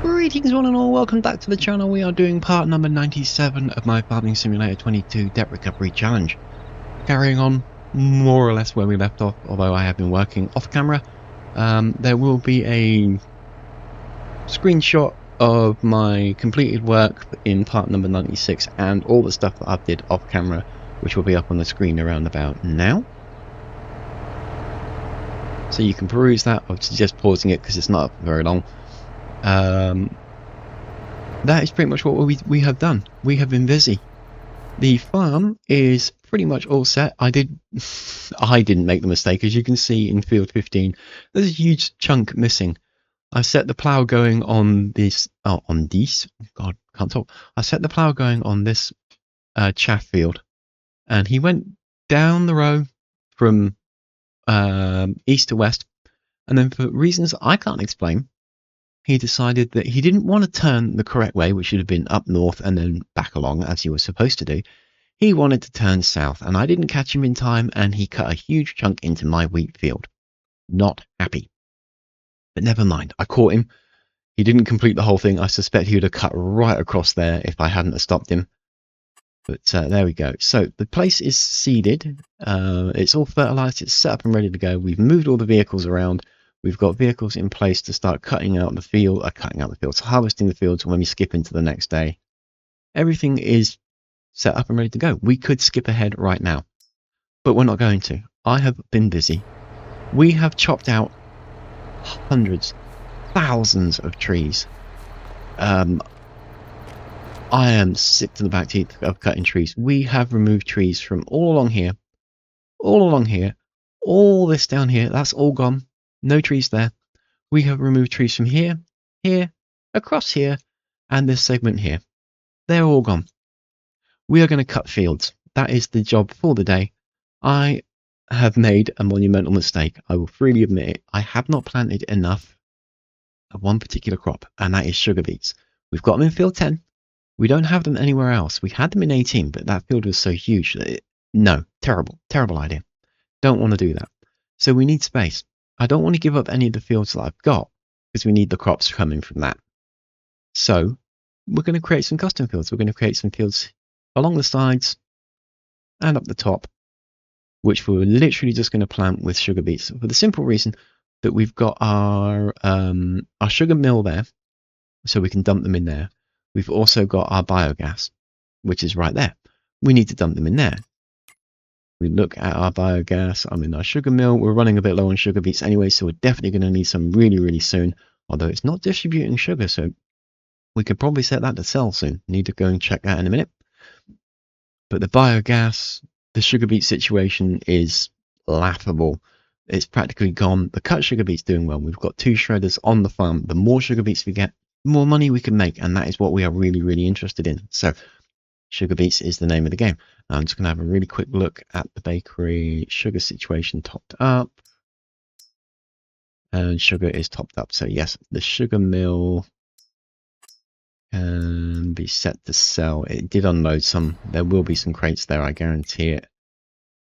Greetings one and all, welcome back to the channel. We are doing part number 97 of my Farming Simulator 22 Debt Recovery Challenge. Carrying on more or less where we left off, although I have been working off camera. There will be a screenshot of my completed work in part number 96 and all the stuff that I did off camera, which will be up on the screen around about now. So you can peruse that. I would suggest pausing it because it's not up very long. That is pretty much what we have done. We have been busy. The farm is pretty much all set. I didn't make the mistake, as you can see in field 15. There's a huge chunk missing. I set the plow going on this. Oh, on these. God, can't talk. I set the plow going on this chaff field, and he went down the row from east to west, and then for reasons I can't explain, he decided that he didn't want to turn the correct way, which should have been up north and then back along as he was supposed to do. He wanted to turn south, and I didn't catch him in time, and he cut a huge chunk into my wheat field. Not happy. But never mind, I caught him. He didn't complete the whole thing. I suspect he would have cut right across there if I hadn't have stopped him. But there we go. So the place is seeded. It's all fertilized. It's set up and ready to go. We've moved all the vehicles around. We've got vehicles in place to start harvesting the fields when we skip into the next day. Everything is set up and ready to go. We could skip ahead right now, but we're not going to. I have been busy. We have chopped out hundreds, thousands of trees. I am sick to the back teeth of cutting trees. We have removed trees from all along here, all this down here. That's all gone. No trees there. We have removed trees from here, here, across here, and this segment here. They're all gone. We are going to cut fields. That is the job for the day. I have made a monumental mistake. I will freely admit it. I have not planted enough of one particular crop, and that is sugar beets. We've got them in field 10. We don't have them anywhere else. We had them in 18, but that field was so huge that no, terrible idea. Don't want to do that. So we need space. I don't want to give up any of the fields that I've got because we need the crops coming from that. So we're going to create some custom fields. We're going to create some fields along the sides and up the top, which we're literally just going to plant with sugar beets for the simple reason that we've got our sugar mill there, so we can dump them in there. We've also got our biogas, which is right there. We need to dump them in there. We look at our biogas. I'm in our sugar mill. We're running a bit low on sugar beets anyway, so we're definitely going to need some really soon. Although it's not distributing sugar, so we could probably set that to sell soon. Need to go and check that in a minute. But the biogas, the sugar beet situation is laughable. It's practically gone. The cut sugar beet's doing well. We've got 2 shredders on the farm. The more sugar beets we get, the more money we can make, and that is what we are really interested in. So sugar beets is the name of the game. I'm just going to have a really quick look at the bakery. Sugar situation topped up. And sugar is topped up. So yes, the sugar mill can be set to sell. It did unload some. There will be some crates there, I guarantee it.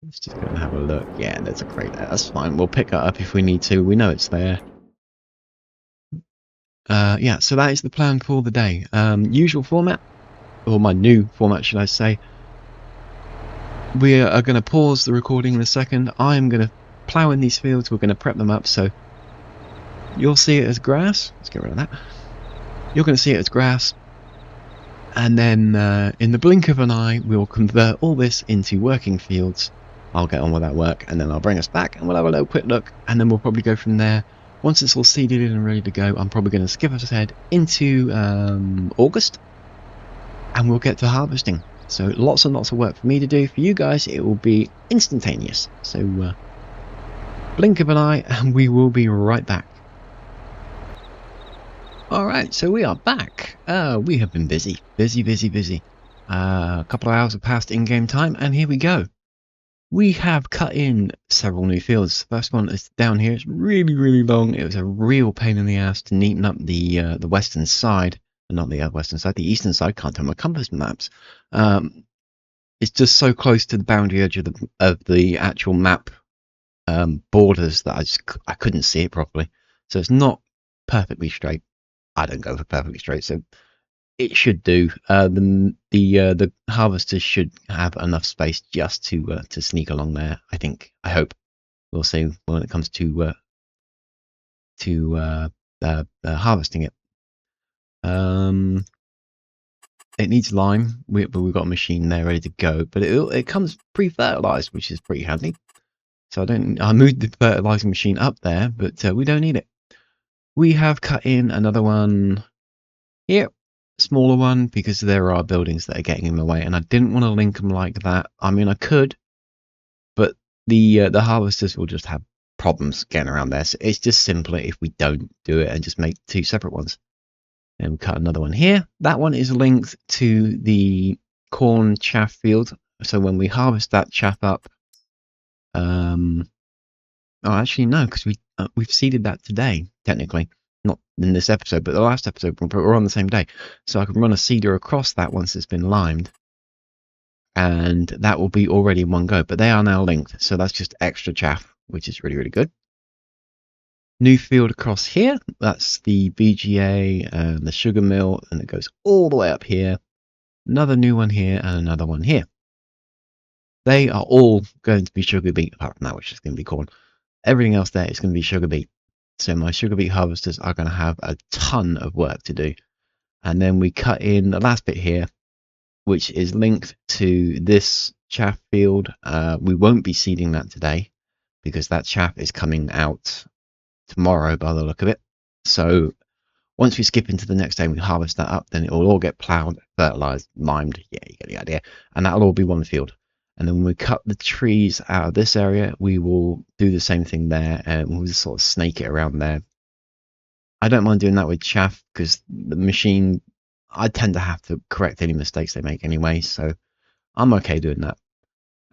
Let's just go and have a look. Yeah, there's a crate there. That's fine. We'll pick that up if we need to. We know it's there. Yeah, so that is the plan for the day. Usual format. Or my new format, should I say. We are going to pause the recording in a second. I'm going to plough in these fields. We're going to prep them up, so you'll see it as grass. Let's get rid of that. You're going to see it as grass, and then in the blink of an eye, we'll convert all this into working fields. I'll get on with that work, and then I'll bring us back, and we'll have a little quick look, and then we'll probably go from there. Once it's all seeded in and ready to go, I'm probably going to skip us ahead into August. And we'll get to harvesting. So lots and lots of work for me to do. For you guys, it will be instantaneous. So blink of an eye and we will be right back. Alright, so we are back. We have been busy. Busy. A couple of hours have passed in-game time, and here we go. We have cut in several new fields. The first one is down here. It's really long. It was a real pain in the ass to neaten up the western side. Not the western side, the eastern side. Can't tell my compass maps. It's just so close to the boundary edge of the actual map borders that I couldn't see it properly. So it's not perfectly straight. I don't go for perfectly straight, so it should do. The harvesters should have enough space just to sneak along there. I think. I hope. We'll see when it comes to harvesting it. It needs lime, but we've got a machine there ready to go. But it comes pre-fertilized, which is pretty handy. So I moved the fertilizing machine up there, but we don't need it. We have cut in another one here, smaller one, because there are buildings that are getting in the way, and I didn't want to link them like that. I mean, I could, but the harvesters will just have problems getting around there. So it's just simpler if we don't do it and just make two separate ones. And we cut another one here. That one is linked to the corn chaff field. So when we harvest that chaff up, oh, actually no, because we've seeded that today, technically. Not in this episode, but the last episode, we're on the same day. So I can run a seeder across that once it's been limed. And that will be already in one go. But they are now linked. So that's just extra chaff, which is really, really good. New field across here. That's the BGA and the sugar mill. And it goes all the way up here. Another new one here and another one here. They are all going to be sugar beet, apart from that, which is going to be corn. Everything else there is going to be sugar beet. So my sugar beet harvesters are going to have a ton of work to do. And then we cut in the last bit here, which is linked to this chaff field. We won't be seeding that today because that chaff is coming out tomorrow by the look of it. So once we skip into the next day and we harvest that up, then it will all get ploughed, fertilized, limed. Yeah, you get the idea. And that'll all be one field. And then when we cut the trees out of this area, we will do the same thing there, and we'll just sort of snake it around there. I don't mind doing that with chaff because the machine, I tend to have to correct any mistakes they make anyway, so I'm okay doing that.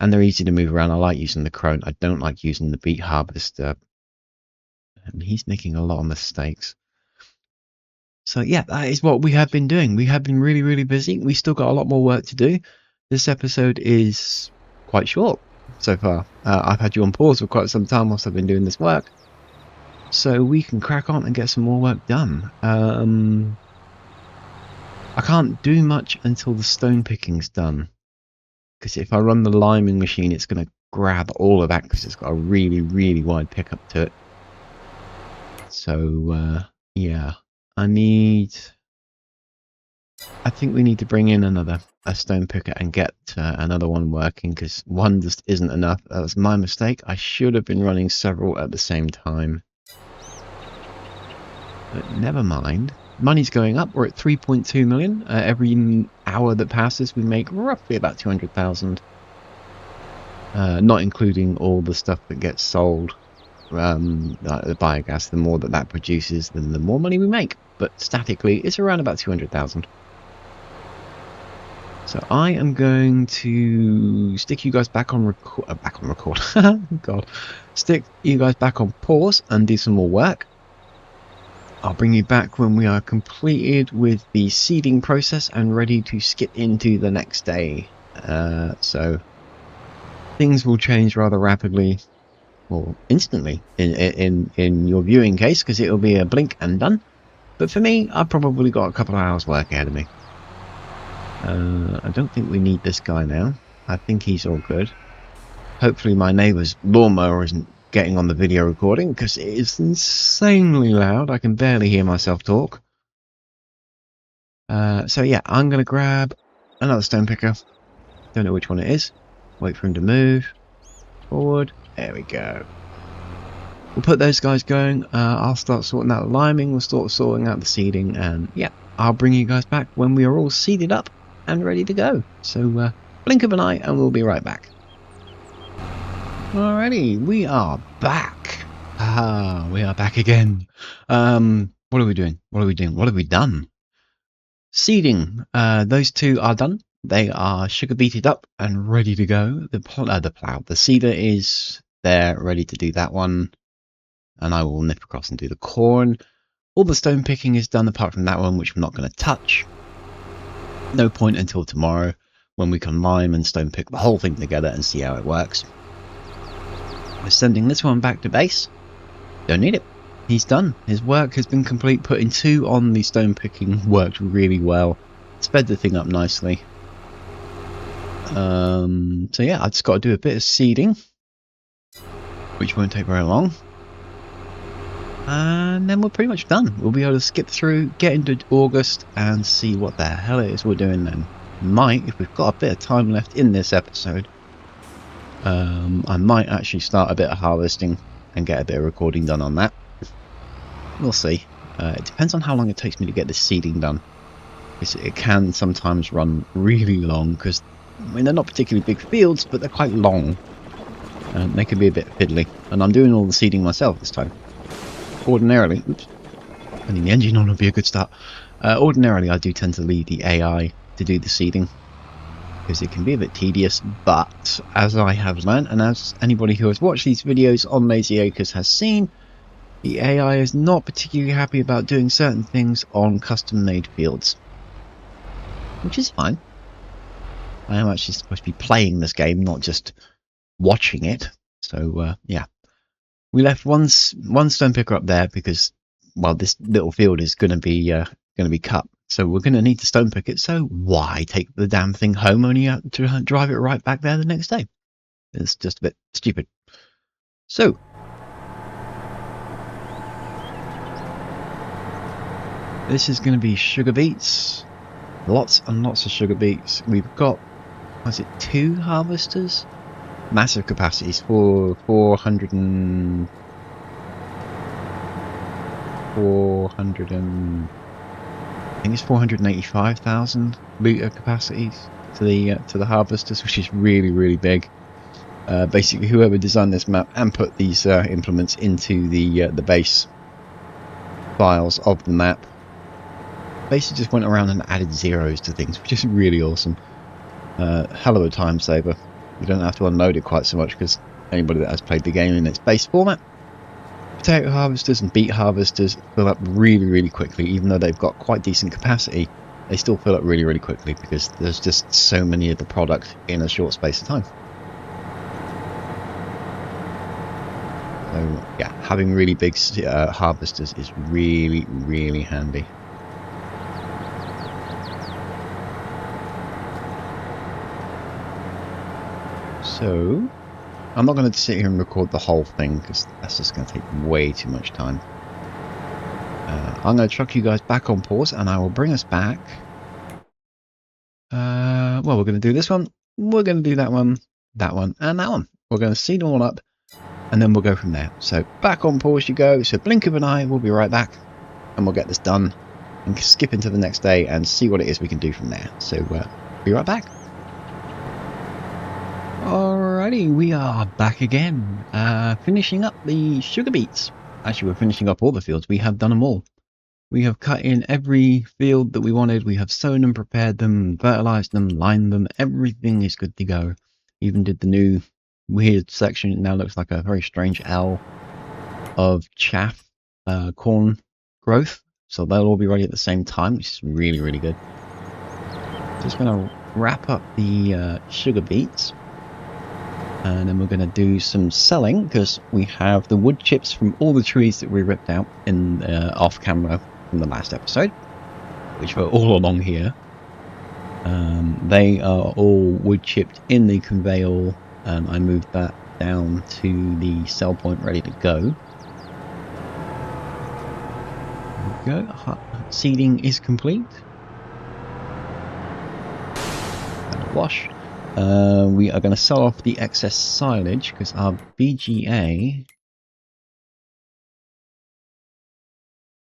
And they're easy to move around. I like using the crone. I don't like using the beet harvester. And he's making a lot of mistakes. So yeah, that is what we have been doing. We have been really, really busy. We still got a lot more work to do. This episode is quite short so far. I've had you on pause for quite some time whilst I've been doing this work. So we can crack on and get some more work done. I can't do much until the stone picking's done. Because if I run the liming machine, it's going to grab all of that because it's got a really, really wide pickup to it. So, yeah. I think we need to bring in a stone picker and get another one working because one just isn't enough. That was my mistake. I should have been running several at the same time. But never mind. Money's going up. We're at 3.2 million. Every hour that passes, we make roughly about 200,000. Not including all the stuff that gets sold. The biogas, the more that produces, then the more money we make. But statically, it's around about 200,000. So I am going to stick you guys back on record. God, stick you guys back on pause and do some more work. I'll bring you back when we are completed with the seeding process and ready to skip into the next day. So things will change rather rapidly, or instantly in your viewing case, because it'll be a blink and done. But for me, I've probably got a couple of hours work ahead of me. I don't think we need this guy now. I think he's all good. Hopefully my neighbour's lawnmower isn't getting on the video recording because it is insanely loud. I can barely hear myself talk. So yeah, I'm going to grab another stone picker. Don't know which one it is. Wait for him to move. Forward. There we go. We'll put those guys going. I'll start sorting out the liming. We'll start sorting out the seeding. And yeah, I'll bring you guys back when we are all seeded up and ready to go. So blink of an eye and we'll be right back. Alrighty, we are back. We are back again. What are we doing? What have we done? Seeding. Those two are done. They are sugar beeted up and ready to go. The seeder is there, ready to do that one. And I will nip across and do the corn. All the stone picking is done apart from that one, which I'm not going to touch. No point until tomorrow when we can lime and stone pick the whole thing together and see how it works. We're sending this one back to base. Don't need it. he's done. His work has been complete. Putting 2 on the stone picking worked really well. Sped the thing up nicely. So yeah, I've just got to do a bit of seeding, which won't take very long. And then we're pretty much done. We'll be able to skip through, get into August, and see what the hell it is we're doing then. Might, if we've got a bit of time left in this episode, I might actually start a bit of harvesting and get a bit of recording done on that. We'll see. It depends on how long it takes me to get this seeding done. It can sometimes run really long, because I mean, they're not particularly big fields, but they're quite long. They can be a bit fiddly. And I'm doing all the seeding myself this time. Ordinarily, oops, I think the engine on would be a good start. Ordinarily, I do tend to leave the AI to do the seeding, because it can be a bit tedious, but as I have learned, and as anybody who has watched these videos on Lazy Acres has seen, the AI is not particularly happy about doing certain things on custom-made fields. Which is fine. I am actually supposed to be playing this game, not just watching it. So, yeah. We left one stone picker up there because, well, this little field is going to be cut. So we're going to need to stone pick it. So why take the damn thing home only to drive it right back there the next day? It's just a bit stupid. So this is going to be sugar beets. Lots and lots of sugar beets. We've got, was it 2 harvesters? Massive capacities for 400 and I think it's 485,000 litre capacities to the harvesters, which is really big. Basically, whoever designed this map and put these implements into the base files of the map basically just went around and added zeros to things, which is really awesome. Hell of a time saver. You don't have to unload it quite so much, because anybody that has played the game in its base format, potato harvesters and beet harvesters fill up really quickly. Even though they've got quite decent capacity, they still fill up really quickly, because there's just so many of the product in a short space of time. So yeah, having really big harvesters is really handy. So I'm not going to sit here and record the whole thing, because that's just going to take way too much time. I'm going to chuck you guys back on pause, and I will bring us back. Well, we're going to do this one, we're going to do that one, and that one. We're going to seed them all up, and then we'll go from there. So back on pause you go. So blink of an eye, we'll be right back, and we'll get this done, and skip into the next day and see what it is we can do from there. So be right back. Alrighty, we are back again, finishing up the sugar beets. Actually, we're finishing up all the fields. We have done them all. We have cut in every field that we wanted. We have sown them, prepared them, fertilized them, lined them. Everything is good to go. Even did the new weird section. It now looks like a very strange L of chaff, corn growth. So they'll all be ready at the same time, which is really good. Just going to wrap up the sugar beets. And then we're going to do some selling, because we have the wood chips from all the trees that we ripped out in off camera from the last episode, which were all along here. They are all wood chipped in the conveyor. I moved that down to the sell point ready to go. There we go. Seeding is complete. And a wash. We are going to sell off the excess silage, because our BGA,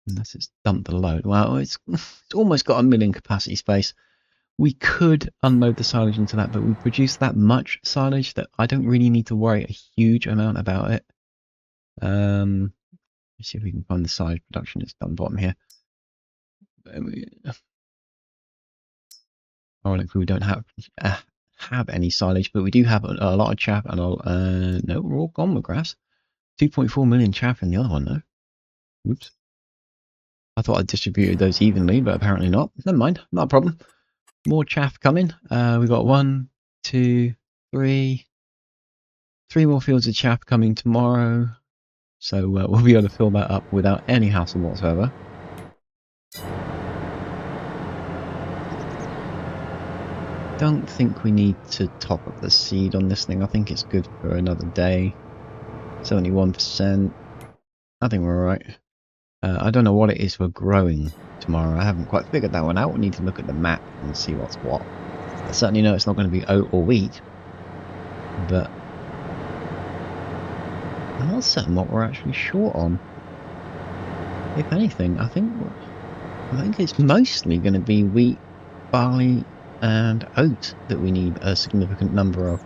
unless it's dumped the load, well, it's almost got 1 million capacity space. We could unload the silage into that, but we produce that much silage that I don't really need to worry a huge amount about it. Let's see if we can find the silage production. It's down the bottom here. Ironically, we don't have any silage, but we do have a lot of chaff, and no, we're all gone with grass. 2.4 million chaff in the other one, though. Whoops. I thought I distributed those evenly, but apparently not. Never mind, not a problem. More chaff coming. We've got 1, 2, 3 more fields of chaff coming tomorrow. So we'll be able to fill that up without any hassle whatsoever. Don't think we need to top up the seed on this thing. I think it's good for another day. 71%. I think we're alright. I don't know what it is we're growing tomorrow. I haven't quite figured that one out. We need to look at the map and see what's what. I certainly know it's not going to be oat or wheat. But I'm not certain what we're actually short on. If anything, I think it's mostly going to be wheat, barley, and oat that we need a significant number of.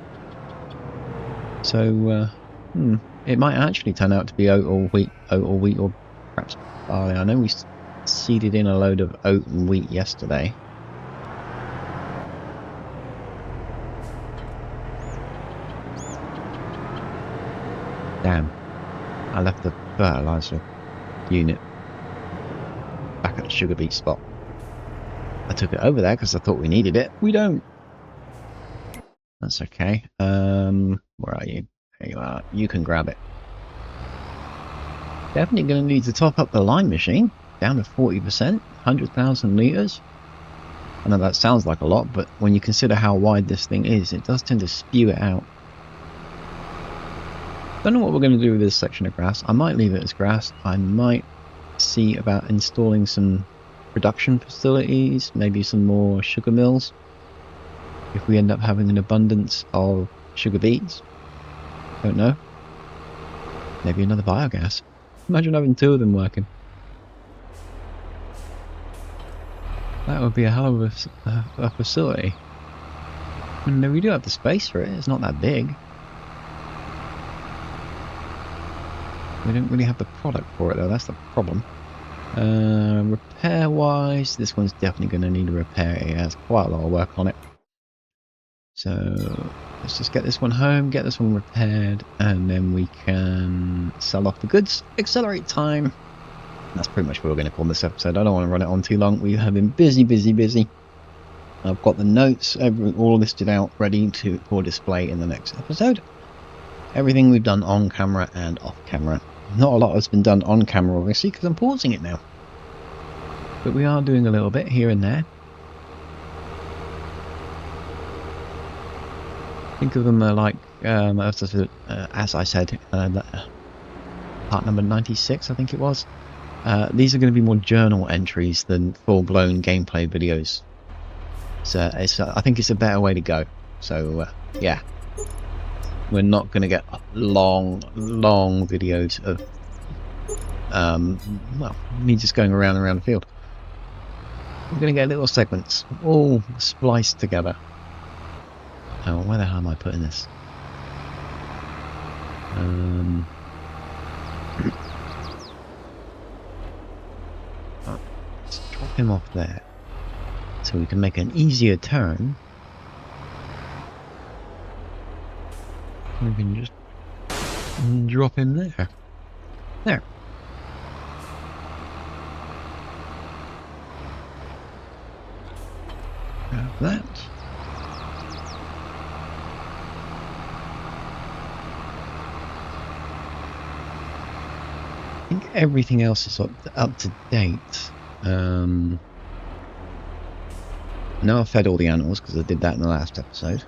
So, it might actually turn out to be oat or wheat, or perhaps barley. I know we seeded in a load of oat and wheat yesterday. Damn, I left the fertilizer unit back at the sugar beet spot. I took it over there because I thought we needed it. We don't. That's okay. Where are you? There you are. You can grab it. Definitely going to need to top up the lime machine. Down to 40%. 100,000 litres. I know that sounds like a lot, but when you consider how wide this thing is, it does tend to spew it out. Don't know what we're going to do with this section of grass. I might leave it as grass. I might see about installing some production facilities, maybe some more sugar mills, if we end up having an abundance of sugar beets. Don't know. Maybe another biogas. Imagine having 2 of them working. That would be a hell of a facility. And we do have the space for it. It's not that big. We don't really have the product for it though. That's the problem. Repair wise, this one's definitely going to need a repair. It has quite a lot of work on it. So let's just get this one home, get this one repaired, and then we can sell off the goods. Accelerate time. That's pretty much what we're going to call this episode. I don't want to run it on too long. We have been busy. I've got the notes all listed out, ready for display in the next episode. Everything we've done on camera and off camera. Not a lot has been done on camera, obviously, because I'm pausing it now. But we are doing a little bit here and there. Think of them like, as I said, part number 96, I think it was. These are going to be more journal entries than full-blown gameplay videos. So I think it's a better way to go. So, yeah. We're not going to get long videos of, well, me just going around the field. We're going to get little segments, all spliced together. Oh, where the hell am I putting this? Let's drop him off there, so we can make an easier turn. We can just drop him there. There. Have that. I think everything else is up to date. Now I've fed all the animals because I did that in the last episode.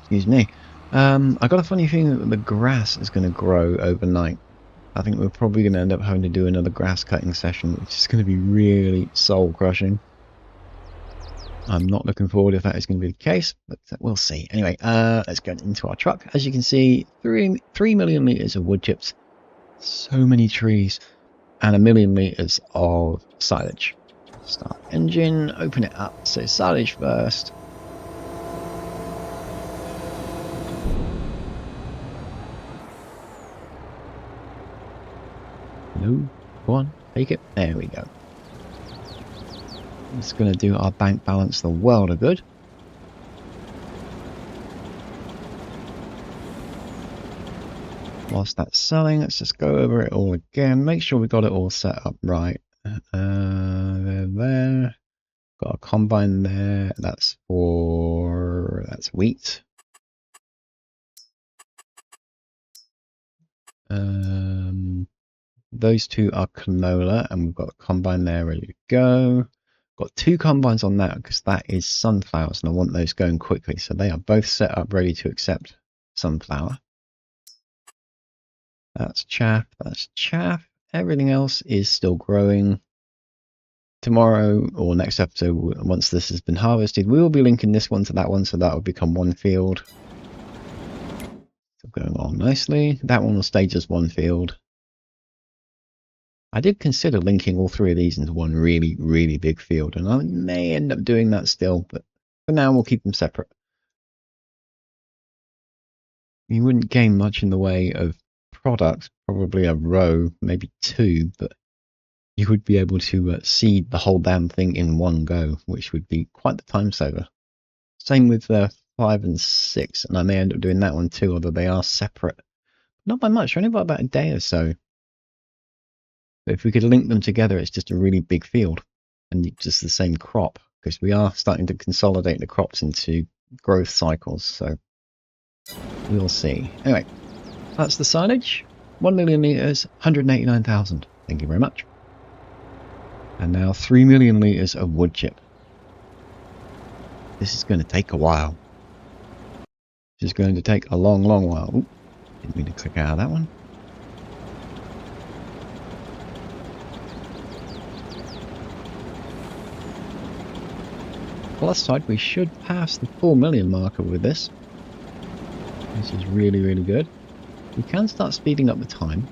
Excuse me. I got a funny feeling that the grass is going to grow overnight. I think we're probably going to end up having to do another grass cutting session, which is going to be really soul crushing. I'm not looking forward if that is going to be the case, but we'll see. Anyway, let's get into our truck. As you can see, 3 million litres of wood chips, so many trees, and 1 million litres of silage. Start engine, open it up. So silage first. No, go on, take it. There we go. It's going to do our bank balance the world of good. Whilst that's selling, let's just go over it all again. Make sure we got it all set up right. There. Got a combine there. That's wheat. Those two are canola, and we've got a combine there ready to go. Got two combines on that because that is sunflowers, and I want those going quickly. So they are both set up ready to accept sunflower. That's chaff. That's chaff. Everything else is still growing. Tomorrow or next episode, once this has been harvested, we will be linking this one to that one, so that will become one field. So going on nicely. That one will stay just one field. I did consider linking all three of these into one really, really big field, and I may end up doing that still, but for now we'll keep them separate. You wouldn't gain much in the way of products, probably a row, maybe two, but you would be able to seed the whole damn thing in one go, which would be quite the time saver. Same with 5 and 6, and I may end up doing that one too, although they are separate. Not by much, only by about a day or so. But if we could link them together, it's just a really big field and just the same crop, because we are starting to consolidate the crops into growth cycles, so we'll see. Anyway, that's the silage. 1 million litres, 189,000. Thank you very much. And now 3 million litres of wood chip. This is going to take a while. This is going to take a long, long while. Ooh, didn't mean to click out of that one. Plus side, we should pass the 4 million marker with this. This is really, really good. We can start speeding up the time.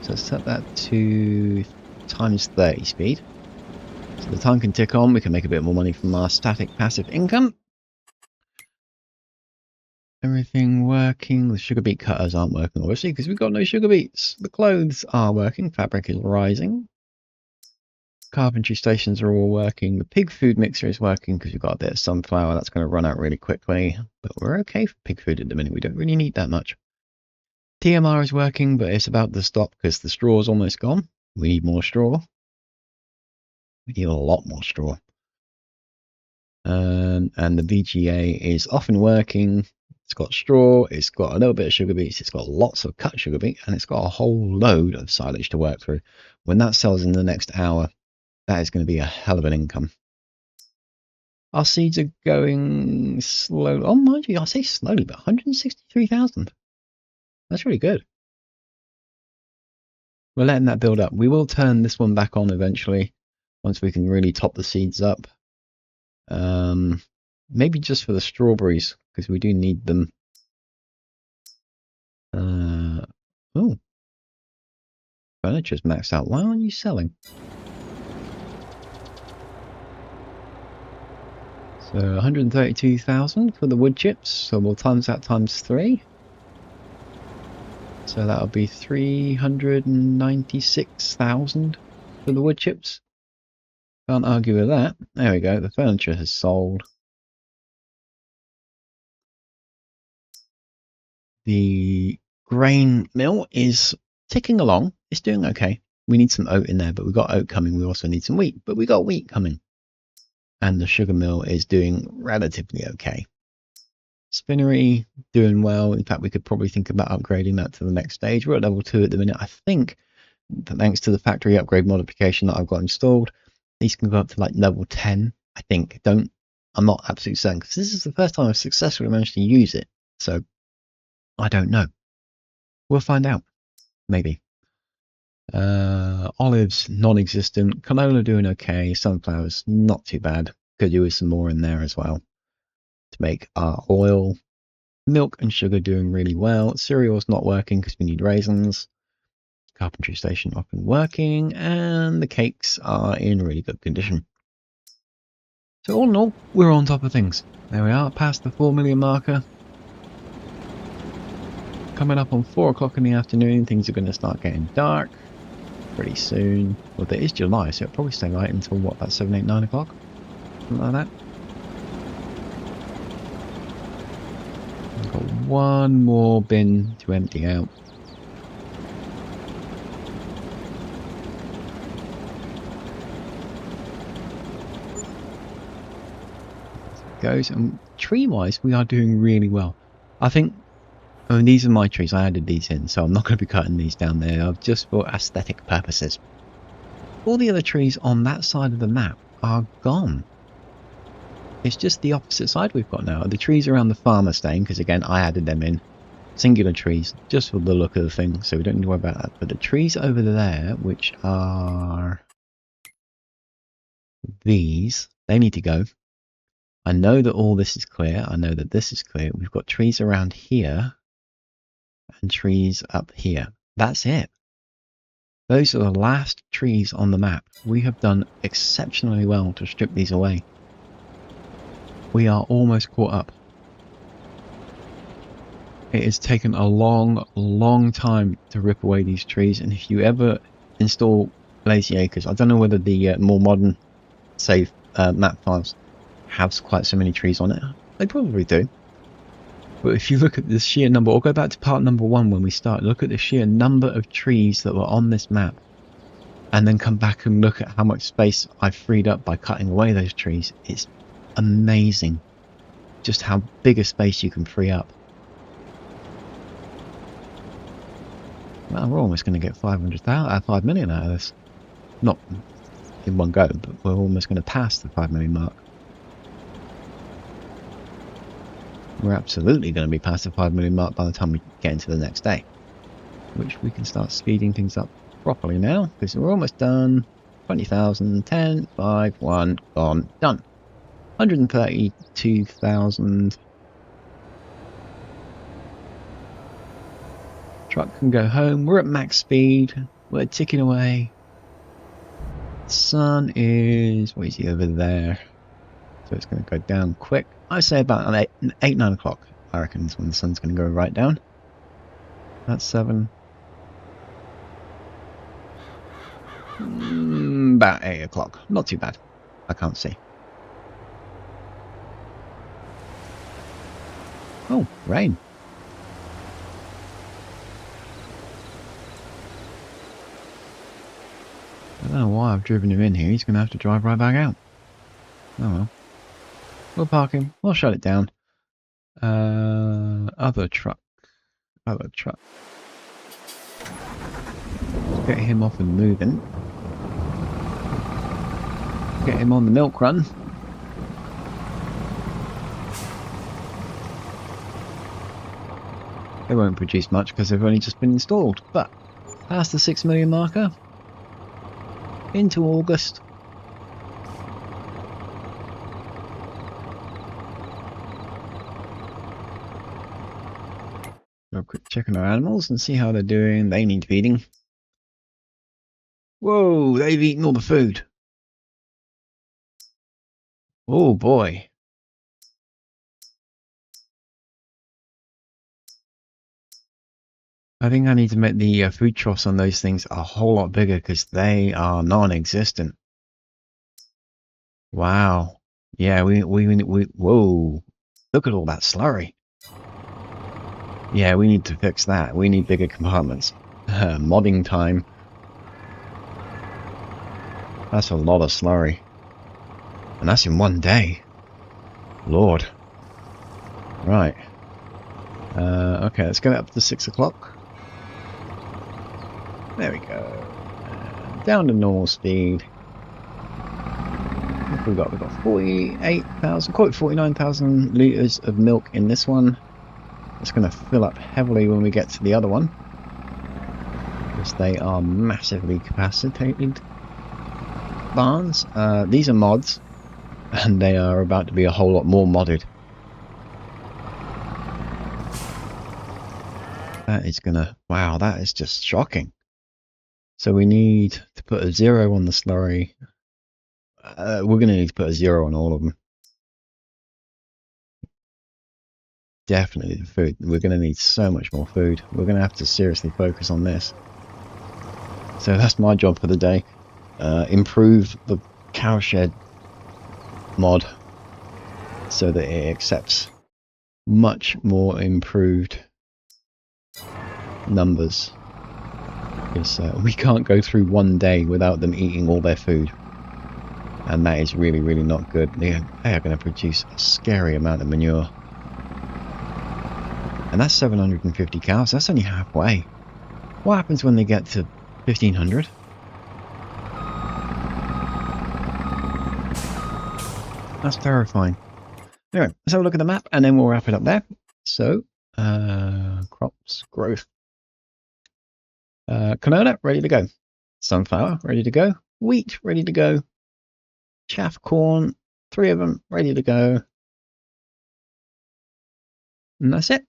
So set that to times 30 speed. So the time can tick on. We can make a bit more money from our static passive income. Everything working. The sugar beet cutters aren't working, obviously, because we've got no sugar beets. The clothes are working. Fabric is rising. Carpentry stations are all working. The pig food mixer is working because we've got a bit of sunflower. That's going to run out really quickly. But we're okay for pig food at the minute. We don't really need that much. TMR is working, but it's about to stop because the straw is almost gone. We need more straw. We need a lot more straw. And the VGA is off and working. It's got straw, it's got a little bit of sugar beets, it's got lots of cut sugar beet, and it's got a whole load of silage to work through. When that sells in the next hour, that is going to be a hell of an income. Our seeds are going slowly. Oh, mind you, I say slowly, but 163,000. That's really good. We're letting that build up. We will turn this one back on eventually, once we can really top the seeds up. Maybe just for the strawberries, because we do need them. Oh, furniture's maxed out. Why aren't you selling? So 132,000 for the wood chips. So we'll times that times 3. So that'll be 396,000 for the wood chips. Can't argue with that. There we go. The furniture has sold. The grain mill is ticking along. It's doing okay. We need some oat in there, but we've got oat coming. We also need some wheat, but we got wheat coming. And the sugar mill is doing relatively okay. Spinnery doing well. In fact, we could probably think about upgrading that to the next stage. We're at level 2 at the minute. I think, thanks to the factory upgrade modification that I've got installed, these can go up to like level 10. I think. I'm not absolutely certain, because this is the first time I've successfully managed to use it. So I don't know. We'll find out. Maybe. Olives non-existent. Canola doing okay. Sunflowers not too bad. Could do with some more in there as well to make our oil. Milk and sugar doing really well. Cereal's not working because we need raisins. Carpentry station up and working, and the cakes are in really good condition. So all in all, we're on top of things. There we are, past the 4 million marker. Coming up on 4 o'clock in the afternoon, things are going to start getting dark pretty soon. Well, it is July, so it'll probably stay light until what, about 7, 8, 9 o'clock? Something like that. I've got one more bin to empty out. goes. And tree-wise, we are doing really well. I think, I mean, these are my trees. I added these in, so I'm not going to be cutting these down there just for aesthetic purposes. All the other trees on that side of the map are gone. It's just the opposite side we've got now. The trees around the farm are staying, because again, I added them in. Singular trees, just for the look of the thing, so we don't need to worry about that. But the trees over there, which are these, they need to go. I know that all this is clear. I know that this is clear. We've got trees around here and trees up here. That's it. Those are the last trees on the map. We have done exceptionally well to strip these away. We are almost caught up. It has taken a long time to rip away these trees, and if you ever install Lazy Acres, I don't know whether the more modern save map files have quite so many trees on it. They probably do. But if you look at the sheer number, or go back to part number 1 when we start, look at the sheer number of trees that were on this map, and then come back and look at how much space I freed up by cutting away those trees. It's amazing just how big a space you can free up. Well, we're almost going to get 5 million out of this. Not in one go, but we're almost going to pass the 5 million mark. We're absolutely going to be past the 5 million mark by the time we get into the next day. Which we can start speeding things up properly now, because we're almost done. 20,000, 10, 5, 1, gone, done. 132,000. Truck can go home. We're at max speed. We're ticking away. The sun is... Where is he? Over there. So it's going to go down quick. I say about 8, 9 o'clock. I reckon is when the sun's going to go right down. That's 7. About 8 o'clock. Not too bad. I can't see. Oh, rain. I don't know why I've driven him in here. He's going to have to drive right back out. Oh well. We'll park him. We'll shut it down. Other truck. Other truck. Let's get him off and moving. Get him on the milk run. They won't produce much because they've only just been installed. But past the 6 million marker. Into August. Real quick check on our animals and see how they're doing. They need feeding. Whoa, they've eaten all the food. Oh boy. I think I need to make the food troughs on those things a whole lot bigger because they are non-existent. Wow. Yeah, we whoa. Look at all that slurry. Yeah, we need to fix that. We need bigger compartments. Modding time. That's a lot of slurry. And that's in one day. Lord. Right. Okay, let's get it up to 6 o'clock. There we go. Down to normal speed. What have we got? We've got 48,000, quite 49,000 litres of milk in this one. It's going to fill up heavily when we get to the other one, because they are massively capacitated barns. These are mods, and they are about to be a whole lot more modded. That is going to... Wow, that is just shocking. So we need to put a 0 on the slurry. We're going to need to put a 0 on all of them. Definitely the food. We're going to need so much more food. We're going to have to seriously focus on this. So that's my job for the day. Improve the cowshed mod so that it accepts much more improved numbers. Because we can't go through one day without them eating all their food. And that is really, really not good. They are going to produce a scary amount of manure. And that's 750 cows. That's only halfway. What happens when they get to 1500? That's terrifying. Anyway, let's have a look at the map and then we'll wrap it up there. So, crops, growth. Canola, ready to go. Sunflower, ready to go. Wheat, ready to go. Chaff, corn, 3 of them, ready to go. And that's it.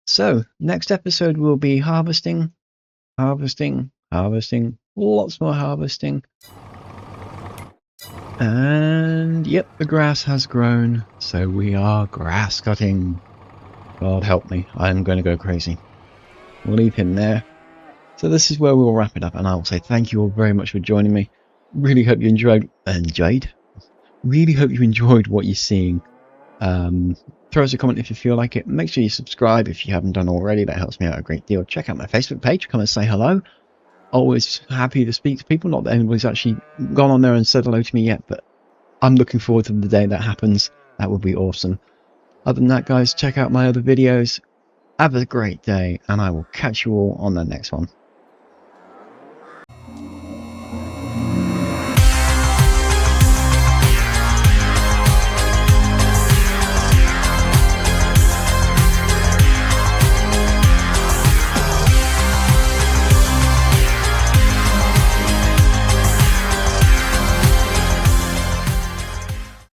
So, next episode will be harvesting, harvesting, harvesting, lots more harvesting. And, yep, the grass has grown, so we are grass cutting. God help me, I'm going to go crazy. We'll leave him there. So this is where we'll wrap it up, and I'll say thank you all very much for joining me. Really hope you enjoyed. Really hope you enjoyed what you're seeing. Throw us a comment if you feel like it. Make sure you subscribe if you haven't done already. That helps me out a great deal. Check out my Facebook page. Come and say hello. Always happy to speak to people. Not that anybody's actually gone on there and said hello to me yet, but I'm looking forward to the day that happens. That would be awesome. Other than that, guys, check out my other videos. Have a great day, and I will catch you all on the next one.